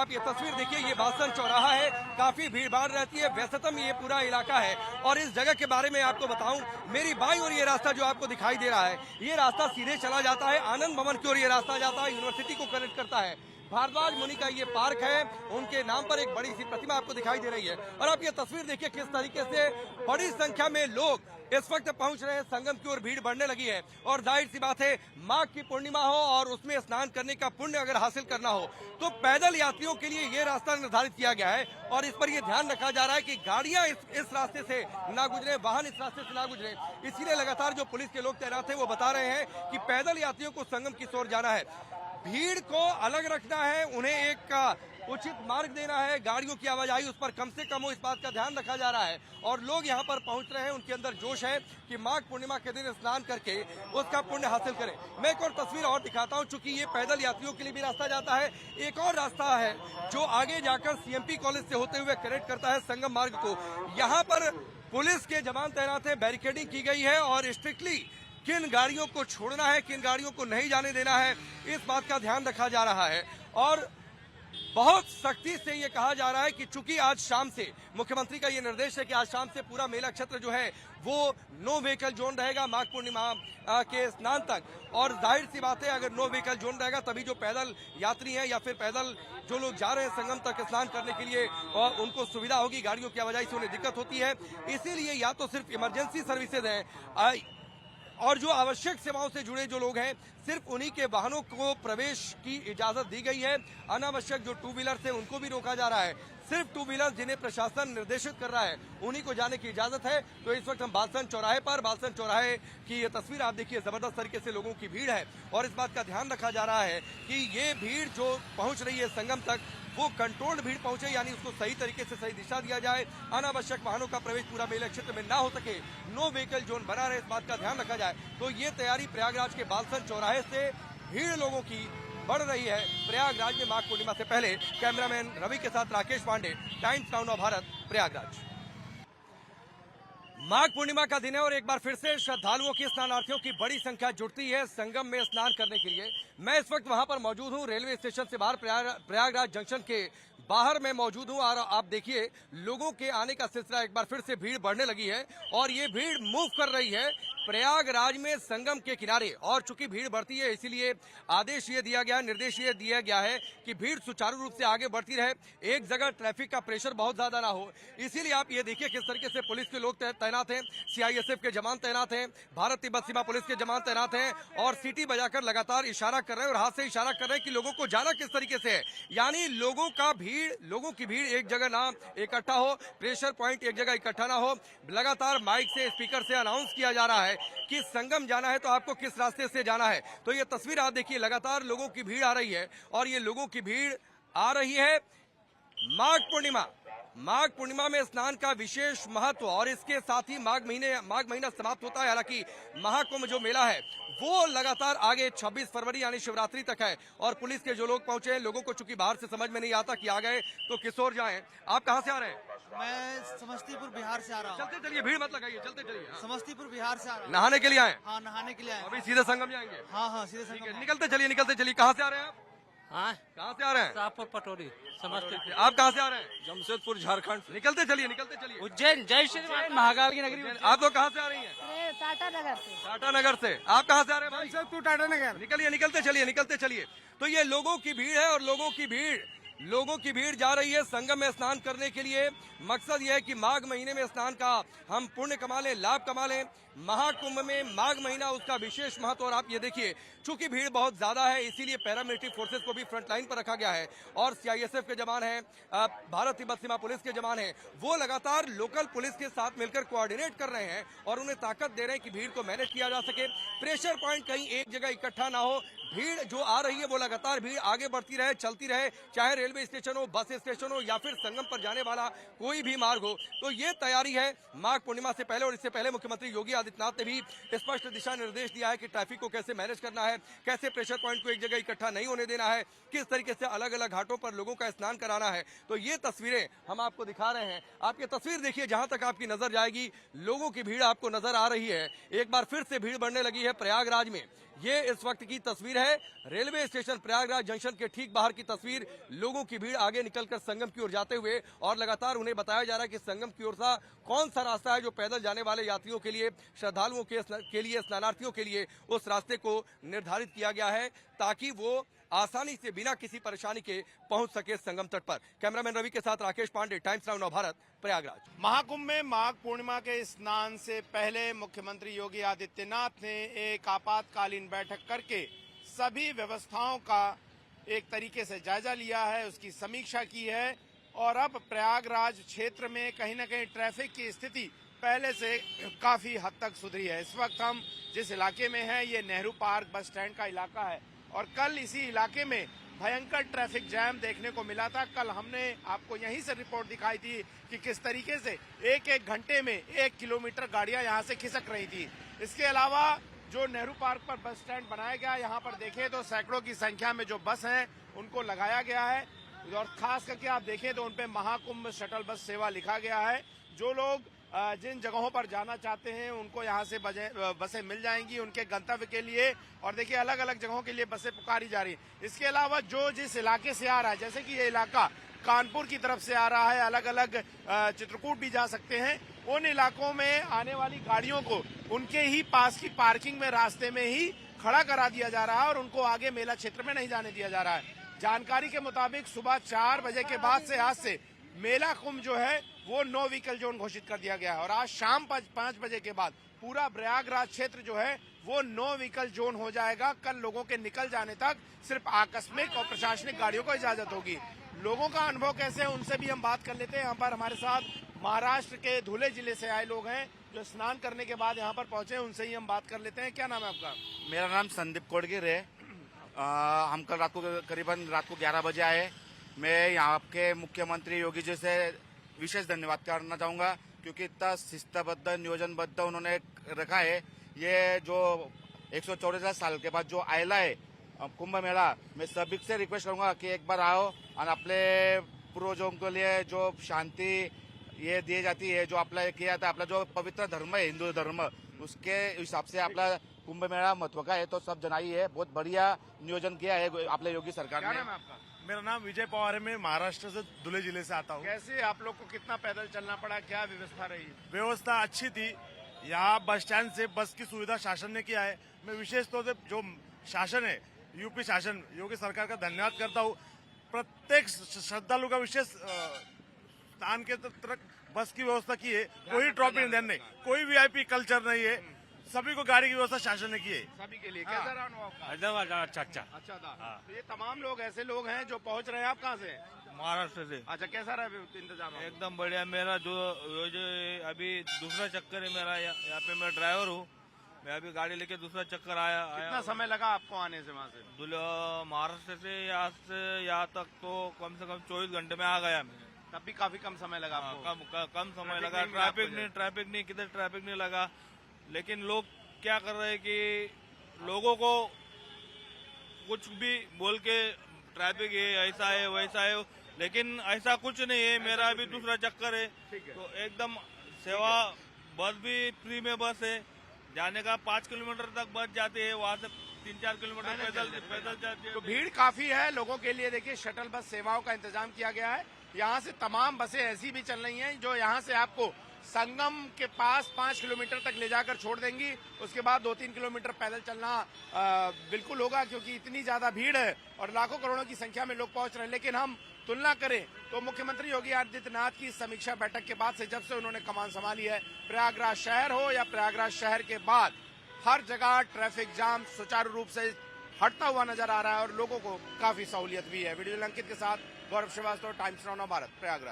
आप ये तस्वीर देखिए, ये बासन चौराहा है, काफी भीड़ भाड़ रहती है, वैसे ये पूरा इलाका है। और इस जगह के बारे में आपको बताऊं, मेरी बाईं ओर ये रास्ता जो आपको दिखाई दे रहा है, ये रास्ता सीधे चला जाता है आनंद भवन की ओर। ये रास्ता जाता है, यूनिवर्सिटी को कनेक्ट करता है। भारद्वाज मुनि का ये पार्क है, उनके नाम पर एक बड़ी सी प्रतिमा आपको दिखाई दे रही है। और आप ये तस्वीर देखिए किस तरीके से बड़ी संख्या में लोग इस वक्त पहुंच रहे हैं संगम की ओर, भीड़ बढ़ने लगी है। और जाहिर सी बात है, माघ की पूर्णिमा हो और उसमें स्नान करने का पुण्य अगर हासिल करना हो तो पैदल यात्रियों के लिए ये रास्ता निर्धारित किया गया है। और इस पर यह ध्यान रखा जा रहा है कि गाड़ियां इस रास्ते से ना गुजरे, वाहन इस रास्ते से ना गुजरे। इसीलिए लगातार जो पुलिस के लोग तैनात हैं वो बता रहे हैं कि पैदल यात्रियों को संगम की ओर जाना है, भीड़ को अलग रखना है, उन्हें एक उचित मार्ग देना है, गाड़ियों की आवाजाही उस पर कम से कम हो, इस बात का ध्यान रखा जा रहा है। और लोग यहाँ पर पहुंच रहे हैं, उनके अंदर जोश है कि माघ पूर्णिमा के दिन स्नान करके उसका पुण्य हासिल करें। मैं एक और तस्वीर और दिखाता हूं, चूंकि ये पैदल यात्रियों के लिए भी रास्ता जाता है। एक और रास्ता है जो आगे जाकर सीएमपी कॉलेज से होते हुए कनेक्ट करता है संगम मार्ग को। यहाँ पर पुलिस के जवान तैनात है, बैरिकेडिंग की गई है और स्ट्रिक्टली किन गाड़ियों को छोड़ना है, किन गाड़ियों को नहीं जाने देना है, इस बात का ध्यान रखा जा रहा है। और बहुत सख्ती से ये कहा जा रहा है कि चूंकि आज शाम से मुख्यमंत्री का ये निर्देश है कि आज शाम से पूरा मेला क्षेत्र जो है वो नो व्हीकल जोन रहेगा माघ पूर्णिमा के स्नान तक। और जाहिर सी बात है, अगर नो व्हीकल जोन रहेगा तभी जो पैदल यात्री हैं या फिर पैदल जो लोग जा रहे हैं संगम तक स्नान करने के लिए और उनको सुविधा होगी, गाड़ियों की आवाजाही से उन्हें दिक्कत होती है। इसीलिए या तो सिर्फ इमरजेंसी सर्विसेज हैं और जो आवश्यक सेवाओं से जुड़े जो लोग हैं सिर्फ उन्हीं के वाहनों को प्रवेश की इजाजत दी गई है। अनावश्यक जो टू व्हीलर थे उनको भी रोका जा रहा है। सिर्फ टू व्हीलर जिन्हें प्रशासन निर्देशित कर रहा है उन्हीं को जाने की इजाजत है। तो इस वक्त हम बालसन चौराहे पर, बालसन चौराहे की ये तस्वीर आप देखिए, जबरदस्त तरीके से लोगों की भीड़ है और इस बात का ध्यान रखा जा रहा है कि ये भीड़ जो पहुंच रही है संगम तक वो कंट्रोल्ड भीड़ पहुंचे, यानी उसको सही तरीके से सही दिशा दिया जाए, अनावश्यक वाहनों का प्रवेश पूरा मेला क्षेत्र में ना हो सके, नो व्हीकल जोन बना रहे, इस बात का ध्यान रखा जाए। तो ये तैयारी प्रयागराज के बालसन चौराहे से भीड़ लोगों की बढ़ रही है प्रयागराज में माघ पूर्णिमा से पहले। कैमरामैन रवि के साथ राकेश पांडे, टाइम्स नाउ भारत, प्रयागराज। माघ पूर्णिमा का दिन है और एक बार फिर से श्रद्धालुओं की, स्नानार्थियों की बड़ी संख्या जुटती है संगम में स्नान करने के लिए। मैं इस वक्त वहां पर मौजूद हूं, रेलवे स्टेशन से बाहर प्रयागराज जंक्शन के बाहर मैं मौजूद हूं और आप देखिए लोगों के आने का सिलसिला, एक बार फिर से भीड़ बढ़ने लगी है और ये भीड़ मूव कर रही है प्रयागराज में संगम के किनारे। और चूंकि भीड़ बढ़ती है इसीलिए आदेश ये दिया गया है, निर्देश ये दिया गया है कि भीड़ सुचारू रूप से आगे बढ़ती रहे, एक जगह ट्रैफिक का प्रेशर बहुत ज्यादा ना हो। इसीलिए आप ये देखिए किस तरीके से पुलिस के लोग तैनात हैं, सीआईएसएफ के जवान तैनात हैं, भारत तिब्बत सीमा पुलिस के जवान तैनात हैं और सीटी बजाकर लगातार इशारा कर रहे हैं और हाथ से इशारा कर रहे हैं कि लोगों को जाना किस तरीके से है। यानी लोगों की भीड़ एक जगह ना इकट्ठा हो, प्रेशर पॉइंट एक जगह इकट्ठा ना हो। लगातार माइक से, स्पीकर से अनाउंस किया जा रहा है कि संगम जाना है तो आपको किस रास्ते से जाना है। तो ये तस्वीर आप देखिए, लगातार लोगों की भीड़ आ रही है और ये लोगों की भीड़ आ रही है माघ पूर्णिमा में स्नान का विशेष महत्व। और इसके साथ ही माघ महीना समाप्त होता है। हालांकि महाकुंभ जो मेला है वो लगातार आगे 26 फरवरी यानी शिवरात्रि तक है और पुलिस के जो लोग पहुंचे हैं, लोगों को चूंकि बाहर से समझ में नहीं आता कि आ गए तो किस ओर जाएं। आप कहां से आ रहे हैं? मैं समस्तीपुर बिहार से आ रहा हूँ। चलते चलिए, भीड़ मत लगाइए, चलते चलिए। समस्तीपुर बिहार से आ रहा हूँ। नहाने के लिए आए? हाँ, नहाने के लिए आए। अभी सीधे संगम जाएंगे? हाँ, सीधे संगम। निकलते चलिए। कहाँ से आ रहे हैं आप? हाँ, कहाँ से आ रहे हैं? शाहपुर पटोरी समस्तीपुर। आप कहाँ से आ रहे हैं? जमशेदपुर झारखंड। निकलते चलिए। उज्जैन, जय श्री राम, महाकाल की नगरी। आप लोग कहाँ से आ रही हैं? टाटा नगर से। टाटा नगर से। आप कहाँ से आ रहे हैं भाई? जमशेदपुर टाटा नगर। निकलते चलिए। तो ये लोगों की भीड़ है और लोगों की भीड़ जा रही है संगम में स्नान करने के लिए। मकसद यह है कि माघ महीने में स्नान का हम पुण्य कमा लें, लाभ कमा लें। महाकुंभ में माघ महीना उसका विशेष महत्व। और आप ये देखिए, चूंकि भीड़ बहुत ज्यादा है इसीलिए पैरामिलिट्री फोर्सेस को भी फ्रंट लाइन पर रखा गया है और सीआईएसएफ के जवान हैं, भारत तिब्बत सीमा पुलिस के जवान हैं, वो लगातार लोकल पुलिस के साथ मिलकर कोऑर्डिनेट कर रहे हैं और उन्हें ताकत दे रहे हैं कि भीड़ को मैनेज किया जा सके, प्रेशर पॉइंट कहीं एक जगह इकट्ठा ना हो। भीड़ जो आ रही है वो लगातार भीड़ आगे बढ़ती रहे, चलती रहे, चाहे रेलवे स्टेशन हो, बस स्टेशन हो या फिर संगम पर जाने वाला कोई भी मार्ग हो। तो ये तैयारी है माघ पूर्णिमा से पहले। और इससे पहले मुख्यमंत्री योगी आदित्यनाथ ने भी स्पष्ट दिशा निर्देश दिया है कि ट्रैफिक को कैसे मैनेज करना है, कैसे प्रेशर पॉइंट को एक जगह इकट्ठा नहीं होने देना है, किस तरीके से अलग अलग घाटों पर लोगों का स्नान कराना है। तो ये तस्वीरें हम आपको दिखा रहे हैं। आप ये तस्वीर देखिए, जहां तक आपकी नजर जाएगी लोगों की भीड़ आपको नजर आ रही है। एक बार फिर से भीड़ बढ़ने लगी है प्रयागराज में। ये इस वक्त की तस्वीर है रेलवे स्टेशन प्रयागराज जंक्शन के ठीक बाहर की तस्वीर। लोगों की भीड़ आगे निकलकर संगम की ओर जाते हुए और लगातार उन्हें बताया जा रहा है कि संगम की ओर सा कौन सा रास्ता है जो पैदल जाने वाले यात्रियों के लिए, श्रद्धालुओं के लिए, स्नानार्थियों के लिए उस रास्ते को निर्धारित किया गया है ताकि वो आसानी से बिना किसी परेशानी के पहुंच सके संगम तट पर। कैमरामैन रवि के साथ राकेश पांडे, टाइम्स नाउ नवभारत, प्रयागराज। महाकुंभ में माघ पूर्णिमा के स्नान से पहले मुख्यमंत्री योगी आदित्यनाथ ने एक आपातकालीन बैठक करके सभी व्यवस्थाओं का एक तरीके से जायजा लिया है, उसकी समीक्षा की है और अब प्रयागराज क्षेत्र में कहीं न कहीं ट्रैफिक की स्थिति पहले से काफी हद तक सुधरी है। इस वक्त हम जिस इलाके में हैं ये नेहरू पार्क बस स्टैंड का इलाका है और कल इसी इलाके में भयंकर ट्रैफिक जैम देखने को मिला था। कल हमने आपको यहीं से रिपोर्ट दिखाई थी कि किस तरीके से एक एक घंटे में 1 किलोमीटर गाड़ियां यहां से खिसक रही थी। इसके अलावा जो नेहरू पार्क पर बस स्टैंड बनाया गया, यहाँ पर देखें तो सैकड़ों की संख्या में जो बस हैं उनको लगाया गया है और खास करके आप देखें तो उनपे महाकुंभ शटल बस सेवा लिखा गया है। जो लोग जिन जगहों पर जाना चाहते हैं उनको यहाँ से बसें मिल जाएंगी उनके गंतव्य के लिए और देखिए अलग अलग जगहों के लिए बसें पुकारी जा रही हैं। इसके अलावा जो जिस इलाके से आ रहा है, जैसे कि ये इलाका कानपुर की तरफ से आ रहा है, अलग अलग चित्रकूट भी जा सकते हैं, उन इलाकों में आने वाली गाड़ियों को उनके ही पास की पार्किंग में रास्ते में ही खड़ा करा दिया जा रहा है और उनको आगे मेला क्षेत्र में नहीं जाने दिया जा रहा है। जानकारी के मुताबिक सुबह 4 बजे के बाद से आज से मेला कुंभ जो है वो नो व्हीकल जोन घोषित कर दिया गया है और आज शाम 5 बजे के बाद पूरा प्रयागराज क्षेत्र जो है वो नो व्हीकल जोन हो जाएगा। कल लोगों के निकल जाने तक सिर्फ आकस्मिक और प्रशासनिक गाड़ियों को इजाजत होगी। लोगों का अनुभव कैसे है उनसे भी हम बात कर लेते हैं। यहाँ पर हमारे साथ महाराष्ट्र के धुले जिले से आए लोग हैं जो स्नान करने के बाद यहाँ पर पहुंचे, उनसे ही हम बात कर लेते हैं। क्या नाम है आपका? मेरा नाम संदीप कोडगिर है। हम कल करीबन रात को 11 बजे आए। मैं यहाँ के मुख्यमंत्री योगी जी से विशेष धन्यवाद करना चाहूँगा क्योंकि इतना शिस्तबद्ध नियोजनबद्ध उन्होंने रखा है। ये जो 114 साल के बाद जो आयला है कुंभ मेला, मैं सभी से रिक्वेस्ट करूँगा कि एक बार आओ और अपने पूर्वजों के लिए जो शांति ये दी जाती है, जो आपला किया था, आपला जो पवित्र धर्म है हिंदू धर्म, उसके हिसाब से आपला कुंभ मेला महत्व का है तो सब जनाई है। बहुत बढ़िया नियोजन किया है आपले योगी सरकार ने। मेरा नाम विजय पवार है, मैं महाराष्ट्र से धुले जिले से आता हूँ। कैसे आप लोग को कितना पैदल चलना पड़ा, क्या व्यवस्था रही? व्यवस्था अच्छी थी। यहाँ बस स्टैंड से बस की सुविधा शासन ने किया है। मैं विशेष तौर से जो शासन है, यूपी शासन, योगी सरकार का धन्यवाद करता हूँ। प्रत्येक श्रद्धालु का विशेष स्थान के तक बस की व्यवस्था की है। कोई ड्रॉप इन नहीं, कोई वीआईपी कल्चर नहीं है, सभी को गाड़ी की व्यवस्था शासन ने की है। सभी के लिए कैसा रहा अनुभव आपका? अच्छा था। तो ये तमाम लोग ऐसे लोग हैं जो पहुंच रहे हैं। आप कहाँ से? महाराष्ट्र से। अच्छा, कैसा रहा इंतजाम? एकदम बढ़िया। मेरा जो अभी दूसरा चक्कर है मेरा, यहाँ पे मैं ड्राइवर हूँ। मैं अभी गाड़ी लेके दूसरा चक्कर आया। कितना समय लगा आपको आने से वहाँ से? महाराष्ट्र से यहाँ तक तो कम से कम 24 घंटे में आ गया मैं। तब भी काफी कम समय लगा आपको? कम समय लगा। ट्रैफिक नहीं किधर ट्रैफिक नहीं लगा। लेकिन लोग क्या कर रहे हैं कि लोगों को कुछ भी बोल के ट्रैफिक है, ऐसा है वैसा है, लेकिन ऐसा कुछ नहीं है। मेरा अभी दूसरा चक्कर है तो एकदम सेवा, बस भी फ्री में बस है। जाने का 5 किलोमीटर तक बस जाती है, वहाँ से 3-4 किलोमीटर पैदल जाती है। तो भीड़ काफी है लोगों के लिए। देखिए शटल बस सेवाओं का इंतजाम किया गया है। यहाँ से तमाम बसें ऐसी भी चल रही हैं जो यहाँ से आपको संगम के पास 5 किलोमीटर तक ले जाकर छोड़ देंगी। उसके बाद 2-3 किलोमीटर पैदल चलना बिल्कुल होगा क्योंकि इतनी ज्यादा भीड़ है और लाखों करोड़ों की संख्या में लोग पहुंच रहे हैं। लेकिन हम तुलना करें तो मुख्यमंत्री योगी आदित्यनाथ की समीक्षा बैठक के बाद से, जब से उन्होंने कमान संभाली है, प्रयागराज शहर हो या प्रयागराज शहर के बाद, हर जगह ट्रैफिक जाम सुचारू रूप से हटता हुआ नजर आ रहा है और लोगों को काफी सहूलियत भी है। वीडियो अंकित के साथ गौरव श्रीवास्तव, टाइम्स नाउ नवभारत, प्रयागराज।